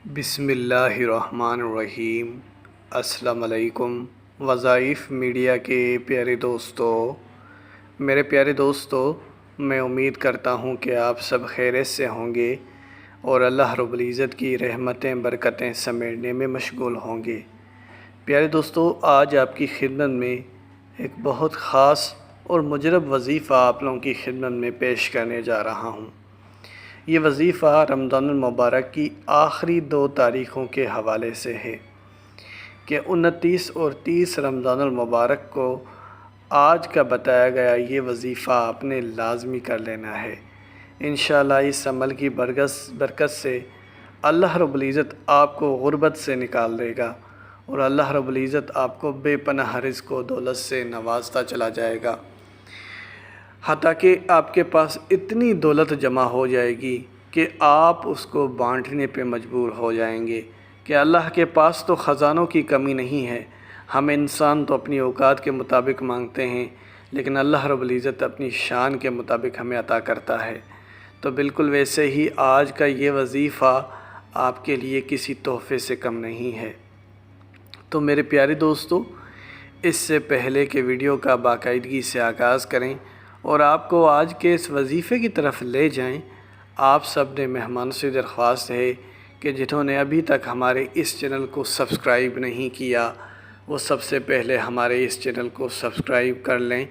بسم اللہ الرحمن الرحیم۔ السلام علیکم وظائف میڈیا کے پیارے دوستو، میرے پیارے دوستو، میں امید کرتا ہوں کہ آپ سب خیریت سے ہوں گے اور اللہ رب العزت کی رحمتیں برکتیں سمیٹنے میں مشغول ہوں گے۔ پیارے دوستو، آج آپ کی خدمت میں ایک بہت خاص اور مجرب وظیفہ آپ لوگوں کی خدمت میں پیش کرنے جا رہا ہوں۔ یہ وظیفہ رمضان المبارک کی آخری 2 تاریخوں کے حوالے سے ہے کہ 29 اور 30 رمضان المبارک کو آج کا بتایا گیا یہ وظیفہ آپ نے لازمی کر لینا ہے۔ انشاءاللہ اس عمل کی برکت سے اللہ رب العزت آپ کو غربت سے نکال دے گا اور اللہ رب العزت آپ کو بے پناہ رزق و دولت سے نوازتا چلا جائے گا، حتیٰ کہ آپ کے پاس اتنی دولت جمع ہو جائے گی کہ آپ اس کو بانٹنے پہ مجبور ہو جائیں گے کہ اللہ کے پاس تو خزانوں کی کمی نہیں ہے۔ ہم انسان تو اپنی اوقات کے مطابق مانگتے ہیں، لیکن اللہ رب العزت اپنی شان کے مطابق ہمیں عطا کرتا ہے۔ تو بالکل ویسے ہی آج کا یہ وظیفہ آپ کے لیے کسی تحفے سے کم نہیں ہے۔ تو میرے پیارے دوستو، اس سے پہلے کہ ویڈیو کا باقاعدگی سے آغاز کریں اور آپ کو آج کے اس وظیفے کی طرف لے جائیں، آپ سب نے مہمانوں سے درخواست ہے کہ جنہوں نے ابھی تک ہمارے اس چینل کو سبسکرائب نہیں کیا، وہ سب سے پہلے ہمارے اس چینل کو سبسکرائب کر لیں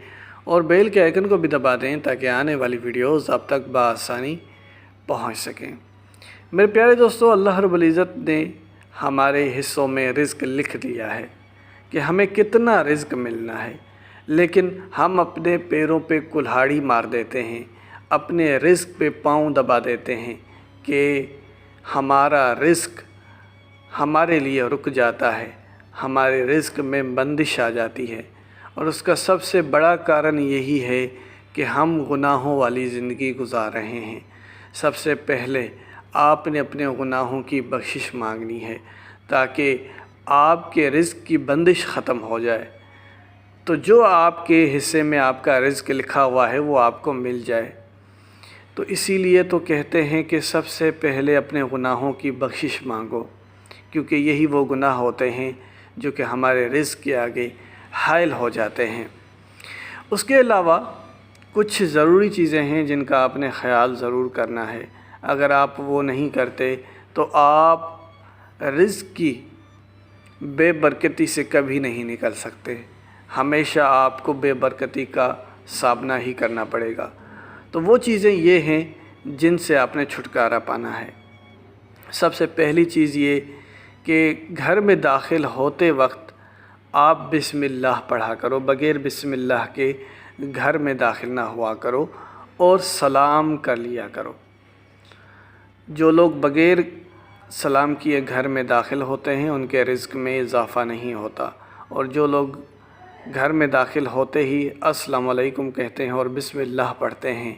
اور بیل کے آئیکن کو بھی دبا دیں تاکہ آنے والی ویڈیوز آپ تک بآسانی پہنچ سکیں۔ میرے پیارے دوستو، اللہ رب العزت نے ہمارے حصوں میں رزق لکھ دیا ہے کہ ہمیں کتنا رزق ملنا ہے، لیکن ہم اپنے پیروں پہ کلہاڑی مار دیتے ہیں، اپنے رزق پہ پاؤں دبا دیتے ہیں کہ ہمارا رزق ہمارے لیے رک جاتا ہے، ہمارے رزق میں بندش آ جاتی ہے، اور اس کا سب سے بڑا کارن یہی ہے کہ ہم گناہوں والی زندگی گزار رہے ہیں۔ سب سے پہلے آپ نے اپنے گناہوں کی بخشش مانگنی ہے تاکہ آپ کے رزق کی بندش ختم ہو جائے، تو جو آپ کے حصے میں آپ کا رزق لکھا ہوا ہے وہ آپ کو مل جائے۔ تو اسی لیے تو کہتے ہیں کہ سب سے پہلے اپنے گناہوں کی بخشش مانگو، کیونکہ یہی وہ گناہ ہوتے ہیں جو کہ ہمارے رزق کے آگے حائل ہو جاتے ہیں۔ اس کے علاوہ کچھ ضروری چیزیں ہیں جن کا آپ نے خیال ضرور کرنا ہے۔ اگر آپ وہ نہیں کرتے تو آپ رزق کی بے برکتی سے کبھی نہیں نکل سکتے، ہمیشہ آپ کو بے برکتی کا سامنا ہی کرنا پڑے گا۔ تو وہ چیزیں یہ ہیں جن سے آپ نے چھٹکارا پانا ہے۔ سب سے پہلی چیز یہ کہ گھر میں داخل ہوتے وقت آپ بسم اللہ پڑھا کرو، بغیر بسم اللہ کے گھر میں داخل نہ ہوا کرو اور سلام کر لیا کرو۔ جو لوگ بغیر سلام کیے گھر میں داخل ہوتے ہیں ان کے رزق میں اضافہ نہیں ہوتا، اور جو لوگ گھر میں داخل ہوتے ہی السلام علیکم کہتے ہیں اور بسم اللہ پڑھتے ہیں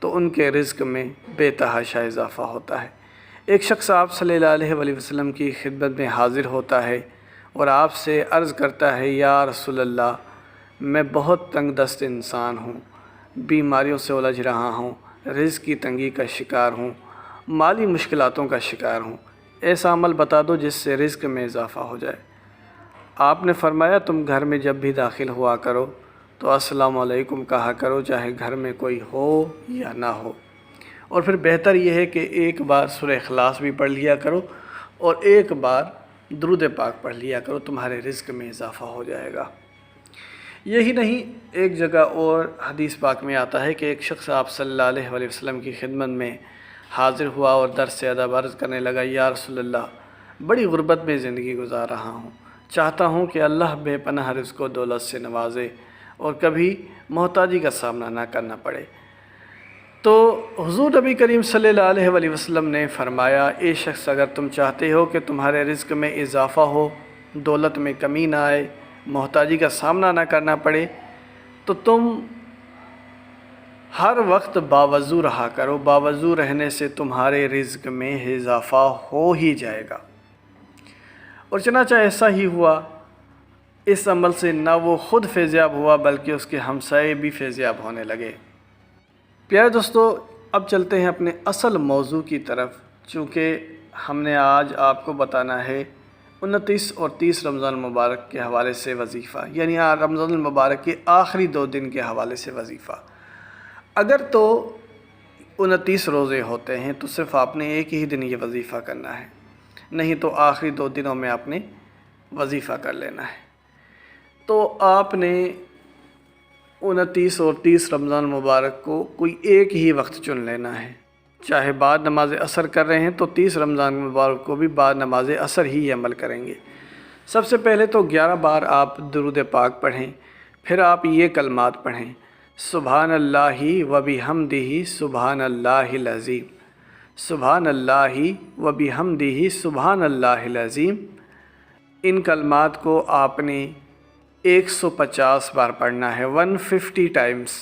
تو ان کے رزق میں بے تحاشا اضافہ ہوتا ہے۔ ایک شخص آپ صلی اللہ علیہ وآلہ وسلم کی خدمت میں حاضر ہوتا ہے اور آپ سے عرض کرتا ہے، یا رسول اللہ، میں بہت تنگ دست انسان ہوں، بیماریوں سے الجھ رہا ہوں، رزق کی تنگی کا شکار ہوں، مالی مشکلاتوں کا شکار ہوں، ایسا عمل بتا دو جس سے رزق میں اضافہ ہو جائے۔ آپ نے فرمایا، تم گھر میں جب بھی داخل ہوا کرو تو السلام علیکم کہا کرو، چاہے گھر میں کوئی ہو یا نہ ہو، اور پھر بہتر یہ ہے کہ ایک بار سورہ اخلاص بھی پڑھ لیا کرو اور ایک بار درود پاک پڑھ لیا کرو، تمہارے رزق میں اضافہ ہو جائے گا۔ یہی نہیں، ایک جگہ اور حدیث پاک میں آتا ہے کہ ایک شخص آپ صلی اللہ علیہ وآلہ وسلم کی خدمت میں حاضر ہوا اور در سے ادب عرض کرنے لگا، یا رسول اللہ، بڑی غربت میں زندگی گزار رہا ہوں، چاہتا ہوں کہ اللہ بے پناہ رزق و دولت سے نوازے اور کبھی محتاجی کا سامنا نہ کرنا پڑے۔ تو حضور نبی کریم صلی اللہ علیہ وآلہ وسلم نے فرمایا، اے شخص، اگر تم چاہتے ہو کہ تمہارے رزق میں اضافہ ہو، دولت میں کمی نہ آئے، محتاجی کا سامنا نہ کرنا پڑے، تو تم ہر وقت باوضو رہا کرو، باوضو رہنے سے تمہارے رزق میں اضافہ ہو ہی جائے گا۔ اور چنانچہ ایسا ہی ہوا۔ اس عمل سے نہ وہ خود فیضیاب ہوا بلکہ اس کے ہمسائے بھی فیضیاب ہونے لگے۔ پیارے دوستو، اب چلتے ہیں اپنے اصل موضوع کی طرف، چونکہ ہم نے آج آپ کو بتانا ہے 29 اور 30 رمضان المبارک کے حوالے سے وظیفہ، یعنی رمضان المبارک کے آخری 2 دن کے حوالے سے وظیفہ۔ اگر تو 29 روزے ہوتے ہیں تو صرف آپ نے ایک ہی دن یہ وظیفہ کرنا ہے، نہیں تو آخری 2 دنوں میں آپ نے وظیفہ کر لینا ہے۔ تو آپ نے 29 اور 30 رمضان المبارک کو کوئی ایک ہی وقت چن لینا ہے، چاہے بعد نماز عصر کر رہے ہیں تو 30 رمضان المبارک کو بھی بعد نماز عصر ہی عمل کریں گے۔ سب سے پہلے تو 11 بار آپ درود پاک پڑھیں، پھر آپ یہ کلمات پڑھیں: سبحان اللہ و بحمدہ سبحان اللہ العظیم، سبحان اللہ و بحمدہ سبحان اللہ العظیم۔ ان کلمات کو آپ نے 150 بار پڑھنا ہے، 150 ٹائمز۔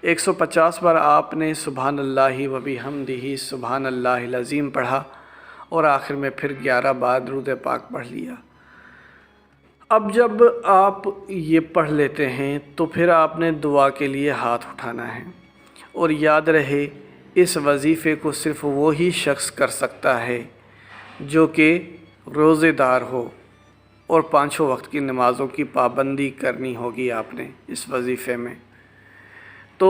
150 بار آپ نے سبحان اللہ و بحمدہ سبحان اللہ العظیم پڑھا اور آخر میں پھر 11 بار درود پاک پڑھ لیا۔ اب جب آپ یہ پڑھ لیتے ہیں تو پھر آپ نے دعا کے لیے ہاتھ اٹھانا ہے، اور یاد رہے اس وظیفے کو صرف وہی شخص کر سکتا ہے جو کہ روزے دار ہو، اور 5 وقت کی نمازوں کی پابندی کرنی ہوگی آپ نے اس وظیفے میں۔ تو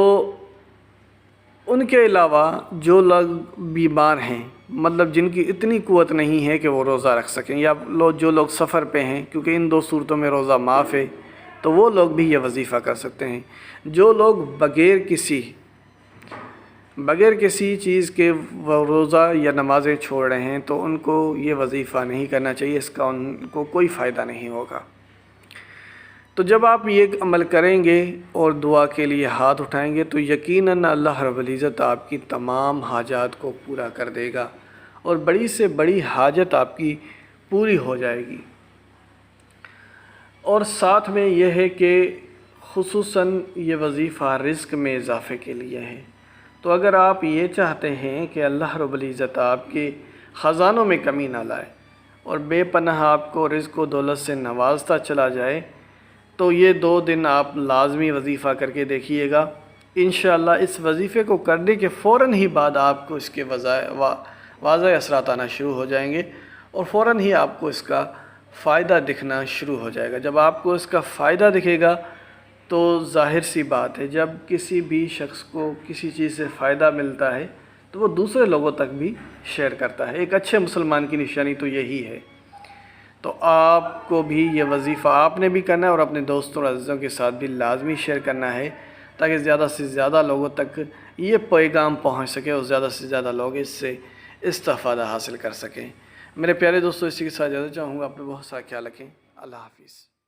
ان کے علاوہ جو لوگ بیمار ہیں، مطلب جن کی اتنی قوت نہیں ہے کہ وہ روزہ رکھ سکیں، یا جو لوگ سفر پہ ہیں، کیونکہ ان 2 صورتوں میں روزہ معاف ہے، تو وہ لوگ بھی یہ وظیفہ کر سکتے ہیں۔ جو لوگ بغیر کسی چیز کے روزہ یا نمازیں چھوڑ رہے ہیں تو ان کو یہ وظیفہ نہیں کرنا چاہیے، اس کا ان کو کوئی فائدہ نہیں ہوگا۔ تو جب آپ یہ عمل کریں گے اور دعا کے لیے ہاتھ اٹھائیں گے تو یقیناً اللہ رب العزت آپ کی تمام حاجات کو پورا کر دے گا، اور بڑی سے بڑی حاجت آپ کی پوری ہو جائے گی۔ اور ساتھ میں یہ ہے کہ خصوصاً یہ وظیفہ رزق میں اضافے کے لیے ہے۔ تو اگر آپ یہ چاہتے ہیں کہ اللہ رب العزت آپ کے خزانوں میں کمی نہ لائے اور بے پناہ آپ کو رزق و دولت سے نوازتا چلا جائے، تو یہ 2 دن آپ لازمی وظیفہ کر کے دیکھیے گا۔ انشاءاللہ اس وظیفے کو کرنے کے فوراً ہی بعد آپ کو اس کے واضح اثرات آنا شروع ہو جائیں گے، اور فوراً ہی آپ کو اس کا فائدہ دکھنا شروع ہو جائے گا۔ جب آپ کو اس کا فائدہ دکھے گا تو ظاہر سی بات ہے، جب کسی بھی شخص کو کسی چیز سے فائدہ ملتا ہے تو وہ دوسرے لوگوں تک بھی شیئر کرتا ہے۔ ایک اچھے مسلمان کی نشانی تو یہی ہے۔ تو آپ کو بھی یہ وظیفہ آپ نے بھی کرنا ہے، اور اپنے دوستوں اور عزیزوں کے ساتھ بھی لازمی شیئر کرنا ہے، تاکہ زیادہ سے زیادہ لوگوں تک یہ پیغام پہنچ سکے اور زیادہ سے زیادہ لوگ اس سے استفادہ حاصل کر سکیں۔ میرے پیارے دوستو، اسی کے ساتھ اجازت چاہوں گا۔ اپنا بہت سارا خیال رکھیں۔ اللہ حافظ۔